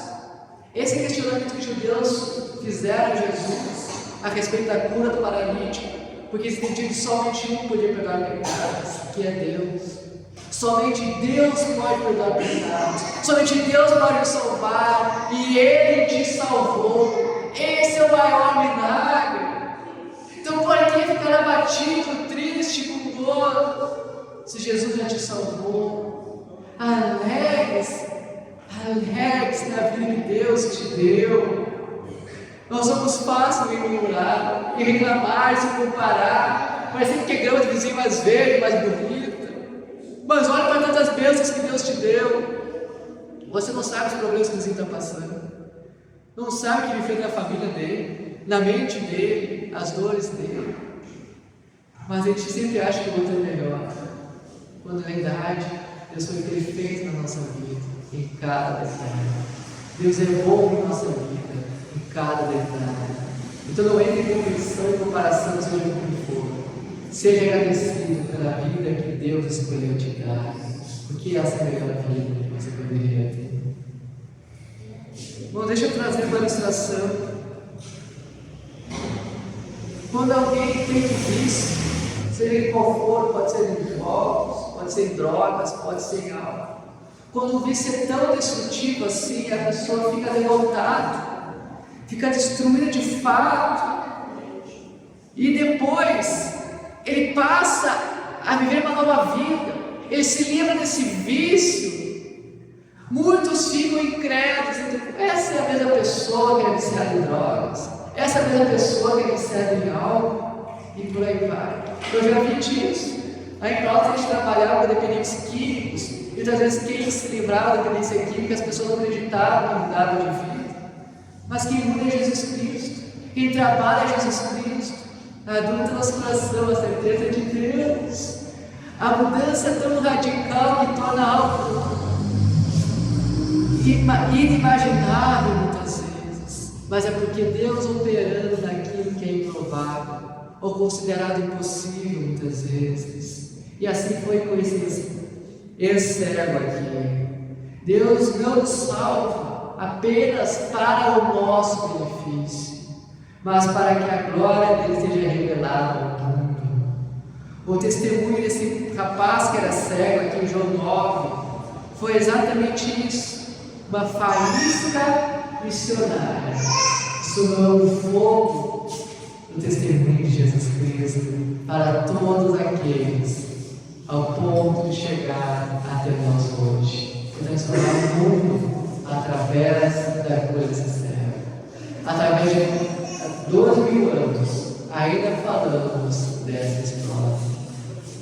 Esse é o questionamento que os judeus fizeram a Jesus a respeito da cura do paralítico, porque eles entendiam que somente um podia perdoar pecados, que é Deus. Somente Deus pode perdoar pecados, somente Deus pode nos salvar, e Ele te salvou. Esse é o maior milagre. Então, por que ficar abatido, triste, com dor, se Jesus já te salvou? Alegre-se na vida que Deus te deu. Nós somos fáceis em murmurar, em reclamar, em se comparar, parecendo que é grama de vizinho mais verde, mais bonita. Mas olha para tantas bênçãos que Deus te deu. Você não sabe os problemas que o vizinho está passando, não sabe o que ele enfrenta na família dele, na mente dele, as dores dele. Mas a gente sempre acha que o outro é melhor, quando na verdade Deus foi perfeito na nossa vida, em cada detalhe. Deus é bom em nossa vida, em cada detalhe. Então não entre em competição e comparação, seja como for. Seja agradecido pela vida que Deus escolheu te dar, porque essa é a melhor vida que você poderia ter. Bom, deixa eu trazer uma ilustração. Quando alguém tem vício, seja ele qual for, pode ser em jogos, pode ser em drogas, pode ser em álcool. Quando o vício é tão destrutivo assim, a pessoa fica revoltada, fica destruída de fato, e depois ele passa a viver uma nova vida, ele se livra desse vício. Muitos ficam incrédulos, essa é a mesma pessoa que é viciada em drogas, essa é a mesma pessoa que é viciada em álcool, e por aí vai. Eu já vi disso. Aí em Brotas a gente trabalhava com dependentes químicos, e muitas vezes quem se livrava da dependência química, as pessoas não acreditavam em mudada de vida. Mas quem muda é Jesus Cristo, quem trabalha é Jesus Cristo. A dúvida do nosso coração, a certeza é de Deus. A mudança é tão radical que torna algo inimaginável muitas vezes, mas é porque Deus operando naquilo que é improvável, ou considerado impossível muitas vezes. E assim foi com esse cego aqui. Deus não nos salva apenas para o nosso benefício, mas para que a glória dele seja revelada ao mundo. O testemunho desse rapaz que era cego aqui em João 9 foi exatamente isso, uma faísca missionária. Soou o fogo do testemunho de Jesus Cristo para todos aqueles, ao ponto de chegar até nós hoje, e transformar o mundo através da cura desse cego. Através de 2000 anos, ainda falamos dessa história.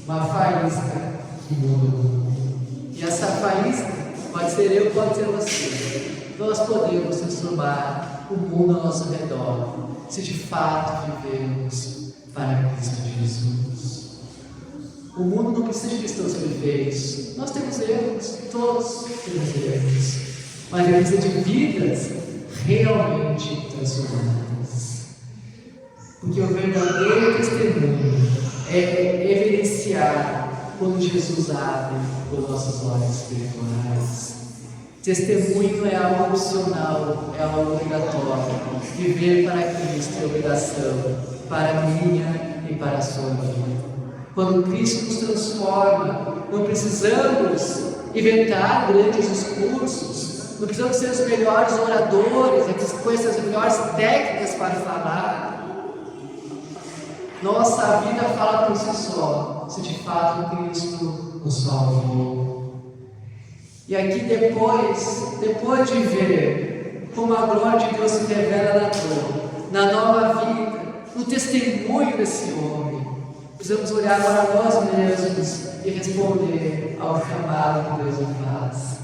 Uma faísca que muda o mundo. E essa faísca pode ser eu, pode ser você. Nós podemos transformar o mundo ao nosso redor, se de fato vivemos para Cristo Jesus. O mundo não precisa de cristãos perfeitos. Nós temos erros, todos temos erros, mas ele precisa de vidas realmente transformadas. Porque o verdadeiro testemunho é evidenciar quando Jesus abre os nossos olhos espirituais. Testemunho não é algo opcional, é algo obrigatório. Viver para Cristo é obrigação para a minha e para a sua vida. Quando Cristo nos transforma, não precisamos inventar grandes discursos, não precisamos ser os melhores oradores, com essas melhores técnicas para falar. Nossa vida fala por si só, se de fato Cristo nos salvou. E aqui depois de ver como a glória de Deus se revela na dor, na nova vida, no testemunho desse homem, precisamos olhar para nós mesmos e responder ao chamado que Deus nos faz.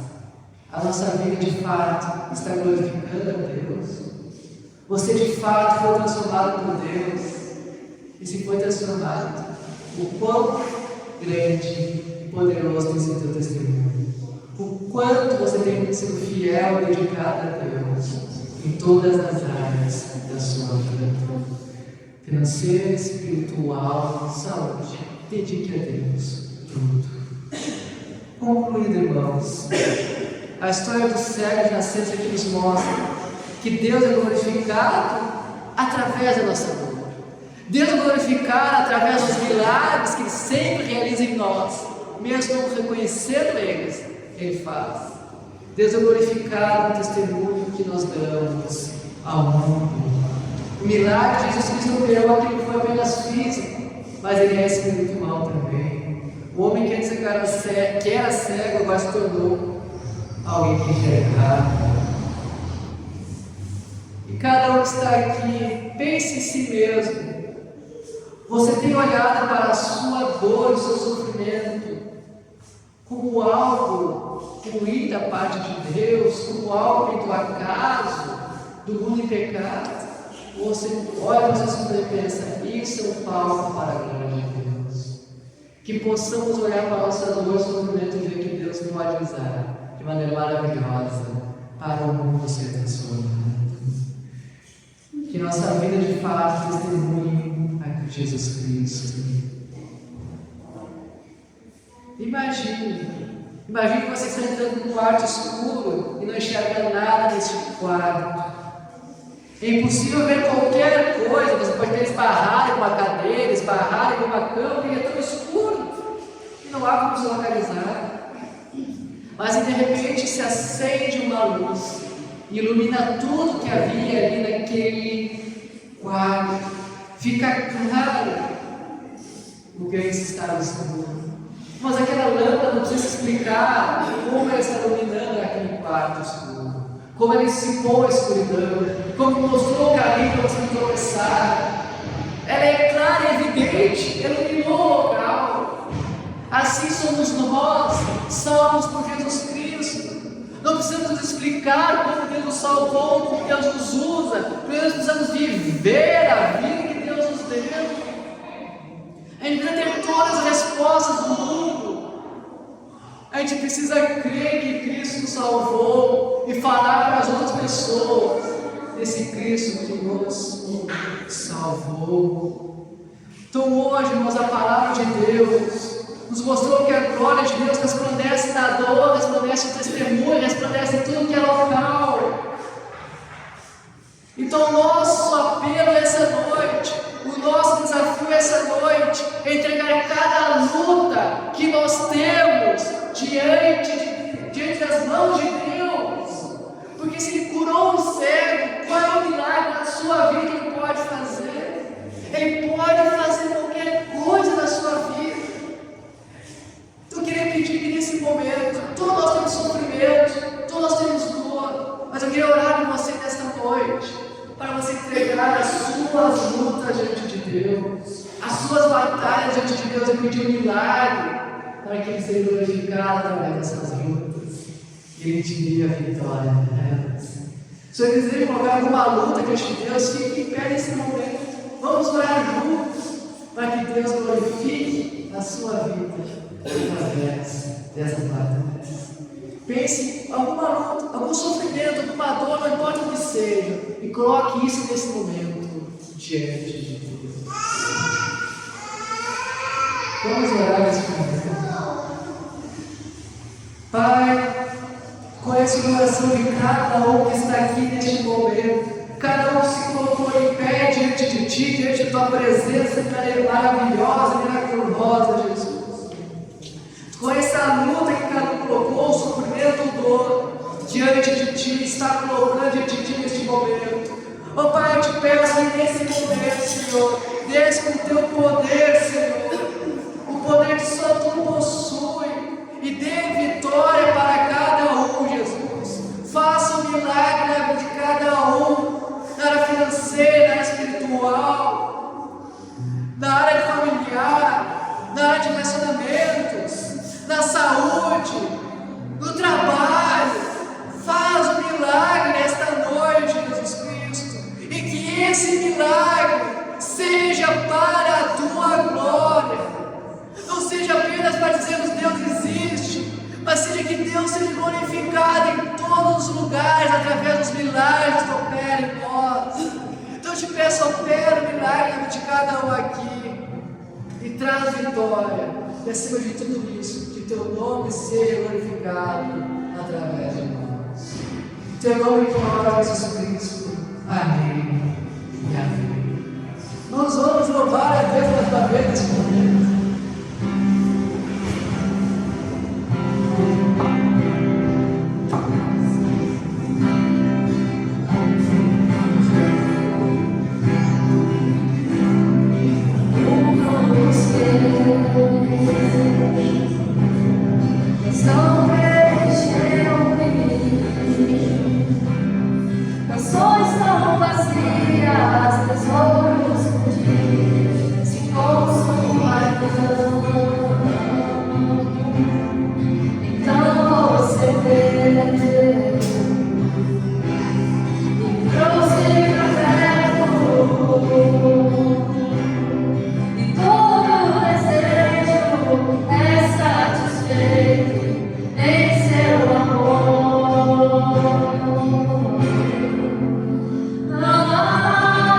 A nossa vida de fato está glorificando a Deus? Você de fato foi transformado por Deus? E se foi transformado, o quão grande e poderoso tem sido o teu testemunho? O quanto você tem sido fiel e dedicado a Deus em todas as áreas da sua vida? Financeira, espiritual, saúde. Dedique a Deus tudo. Concluindo, irmãos, a história do cego de nascença que nos mostra que Deus é glorificado através da nossa dor. Deus é glorificado através dos milagres que Ele sempre realiza em nós, mesmo não reconhecendo eles, Ele faz. Deus é glorificado no testemunho que nós damos ao mundo. O milagre de Jesus Cristo operou aquilo que foi apenas físico, mas Ele é espiritual também. O homem que antes era cego, agora se tornou alguém que enxergava. E cada um que está aqui, pense em si mesmo. Você tem olhado para a sua dor, o seu sofrimento, como algo ruim da parte de Deus, como algo do acaso, do mundo em pecado? Ou você olha para o seu sofrimento e pensa, isso é um palco para a glória de Deus? Que possamos olhar para a nossa dor e sofrimento e ver que Deus pode usar de maneira maravilhosa para o mundo ser transformado. Que nossa vida de fato testemunhe a Jesus Cristo. Imagine que você está entrando num quarto escuro e não enxerga nada neste quarto. É impossível ver qualquer coisa, você pode ter esbarrado em uma cadeira, esbarrado em uma cama, e é tão escuro e não há como se localizar. Mas de repente se acende uma luz, ilumina tudo que havia ali naquele quarto, fica claro o que antes estava escuro. Mas aquela lâmpada não precisa explicar como ela está iluminando aquele quarto escuro, como ela dissipou a escuridão, como mostrou o caminho para você tropeçar. Ela é clara e evidente, ela iluminou o local. Assim somos nós, salvos por Jesus Cristo. Não precisamos explicar como Deus nos salvou, como Deus nos usa, nós precisamos viver a vida que Deus nos deu. A gente precisa ter todas as respostas do mundo. A gente precisa crer que Cristo nos salvou e falar para as outras pessoas desse Cristo que nos salvou. Então hoje, irmãos, a palavra de Deus nos mostrou que a glória de Deus resplandece na dor, resplandece no testemunho, resplandece em tudo que é local. Então o nosso apelo essa noite, o nosso desafio essa noite é entregar cada luta que nós temos diante das mãos de Deus. Porque se Ele curou o cego, qual é o milagre na sua vida que Ele pode fazer? Ele pode fazer qualquer coisa na sua vida. Então eu queria pedir que nesse momento, todos nós temos sofrimento, todos nós temos dor, mas eu queria orar por você nesta noite, para você entregar as suas lutas diante de Deus, as suas batalhas diante de Deus, e pedir um milagre, para que Ele seja glorificado através dessas lutas, e Ele te dê a vitória nelas. Se você deseja colocar alguma luta diante de Deus, fique em pé nesse momento, vamos orar juntos, para que Deus glorifique a sua vida através dessas batalhas. Pense em alguma luta, algum sofrimento, alguma dor, não importa o que seja, e coloque isso nesse momento diante de Deus. Vamos orar nesse momento. Pai, conhece o coração de cada um que está aqui neste momento. Cada um se colocou em pé diante de Ti, diante da Tua presença maravilhosa e miraculosa, Jesus. Conheça a luta que cada um colocou, o sofrimento, dor diante de Ti, está colocando diante de Ti neste momento. Oh Pai, eu te peço que nesse momento, Senhor, desça com o Teu poder, Senhor, o poder que só Tu possui, e dê vitória para cada um, Jesus. Faça um milagre na vida de cada um, na área financeira, na área espiritual, na área familiar, na área de relacionamentos, na saúde, no trabalho. Faz um milagre nesta noite, Jesus Cristo, e que esse milagre seja para a Tua glória. Não seja apenas para dizermos Deus existe, mas seja que Deus seja glorificado em todos os lugares através dos milagres que operam em nós. Então eu te peço, opera o milagre de cada um aqui e traz vitória e acima de tudo isso, que teu nome seja glorificado através de nós. Teu nome que honra Jesus Cristo. Amém e amém. Nós vamos louvar a Deus na tua vida nesse momento. Canções tão vazias, tesouros perdidos, se consumam. Então você vê e trouxe pra perto, e todo desejo é satisfeito em seu amor. Ah,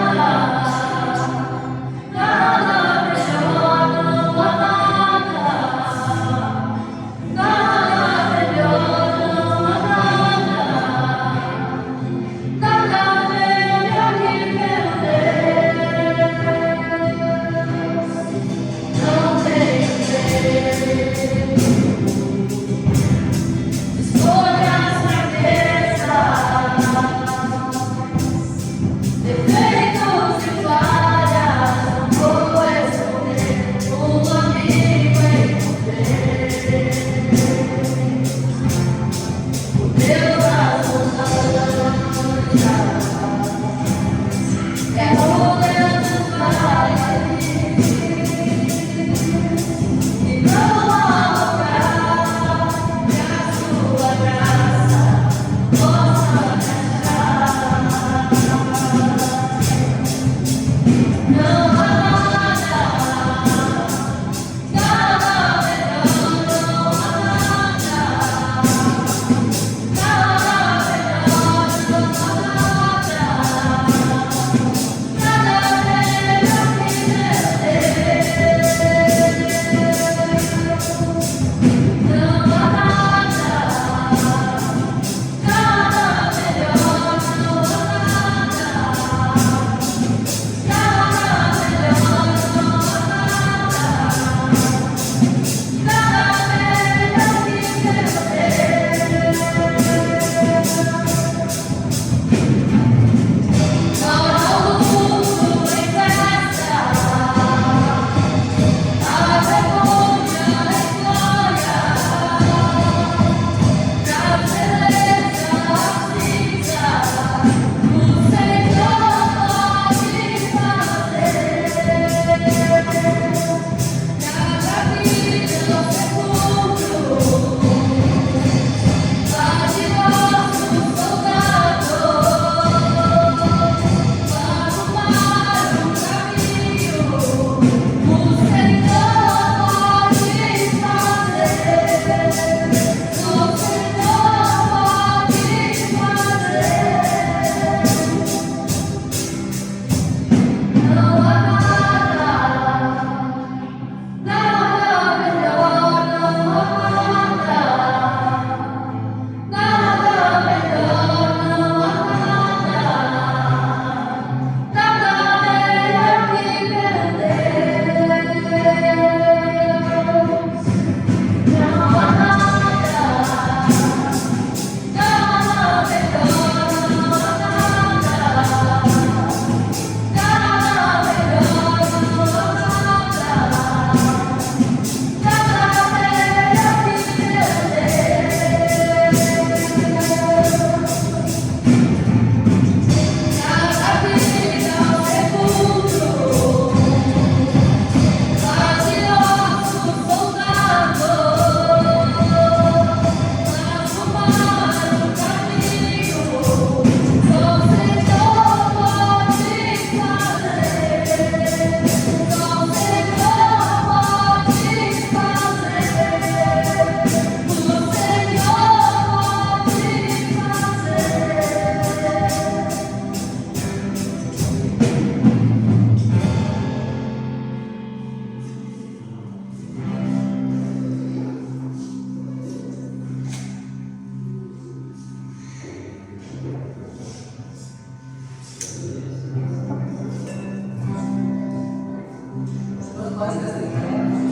das testemunhas.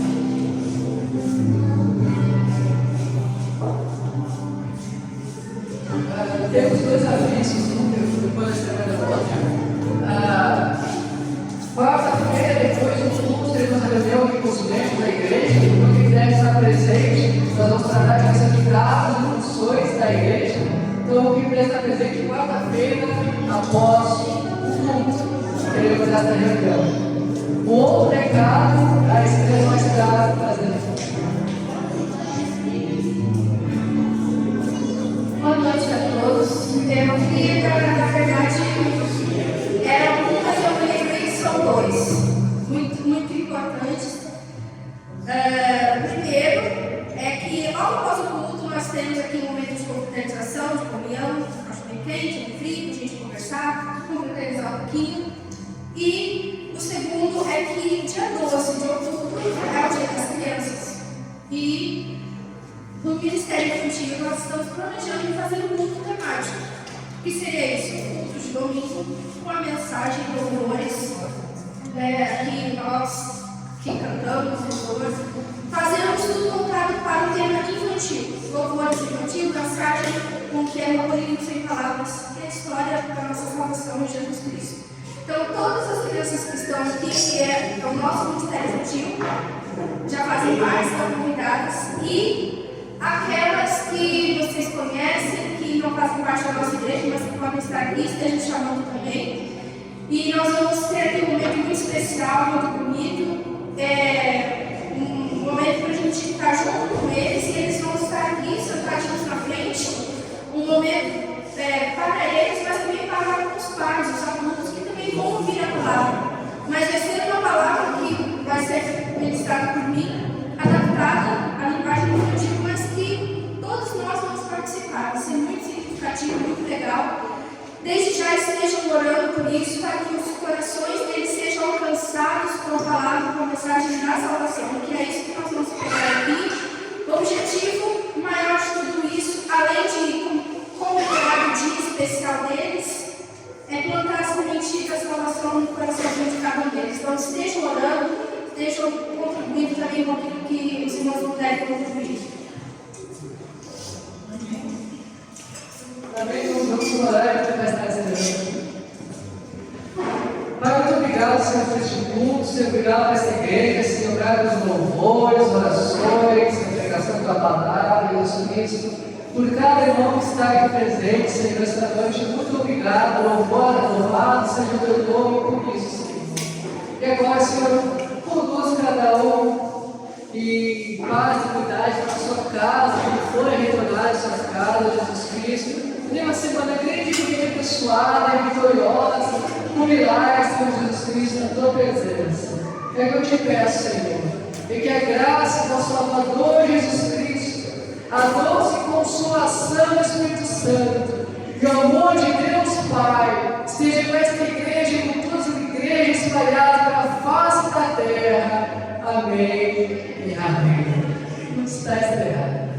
Temos dois avisos, depois da semana da outra. Quarta-feira, depois do culto, teremos a reunião aqui com os membros da igreja. Então, quem deve estar presente, nós vamos tratar de resultados e funções da igreja. Então, quem deve estar presente quarta-feira, após o culto, teremos essa reunião. Um outro recado, a expressão está trazendo. Boa noite a todos. Eu queria, na verdade, era um, mas eu me lembrei que são dois, muito importantes. O primeiro é que, logo após o culto, nós temos aqui um momento de confraternização, de comunhão, acho bem quente, bem frio, a gente conversar, confraternizar um pouquinho. E o segundo é que, dia 12 de outubro, é o Dia das Crianças. E no Ministério Infantil, nós estamos planejando fazer um culto temático. O que seria isso? Um culto de domingo, com a mensagem de louvores, que nós que cantamos, louvores, fazemos tudo voltado para o tema infantil. Louvores infantil, mensagem com que é uma sem palavras, que é a história da nossa salvação em Jesus Cristo. Então, todas as crianças que estão aqui, que é o nosso Ministério Infantil, já fazem parte, estão convidadas, e aquelas que vocês conhecem, que não fazem parte da nossa igreja, mas que podem estar aqui, estejam chamando também. E nós vamos ter aqui um momento muito especial, muito bonito, um momento para a gente ficar junto com eles, e eles vão estar aqui, sentadinhos na frente, um momento para eles, mas também para os pais, os alunos, que também vão ouvir a palavra. Mas vai ser uma palavra que vai ser ministrada por mim, adaptada à linguagem infantil, mas que todos nós vamos participar. Vai ser muito significativo, muito legal. Desde já estejam orando por isso, para que os corações deles sejam alcançados com a palavra, com a mensagem da salvação, que é isso que nós vamos pegar aqui. O objetivo maior de tudo isso, além de comemorar o dia especial deles, é plantar a semente da salvação no coração de cada um deles. Então, estejam orando, estejam contribuindo também com aquilo que os irmãos puderem contribuir. Também vamos orar e começar essa reunião. Pai, muito obrigado, Senhor, por este culto, Senhor, obrigado por esta igreja, Senhor, obrigado pelos louvores, orações, a pregação da palavra, Jesus Cristo. Por cada irmão que está aqui presente, Senhor, esta noite, muito obrigado, louvado seja o teu nome por isso, Senhor. E agora, Senhor, conduz cada um e paz e cuidado para a sua casa, que for retornar à sua casa, Jesus Cristo. Tenha uma semana grandemente abençoada e vitoriosa, com milagres, Senhor Jesus Cristo, na tua presença. É que eu te peço, Senhor, e que a graça do nosso Salvador Jesus Cristo, a doce consolação do Espírito Santo e o amor de Deus Pai esteja com esta igreja e com todas as igrejas espalhadas pela face da terra. Amém e amém. Não está encerrado.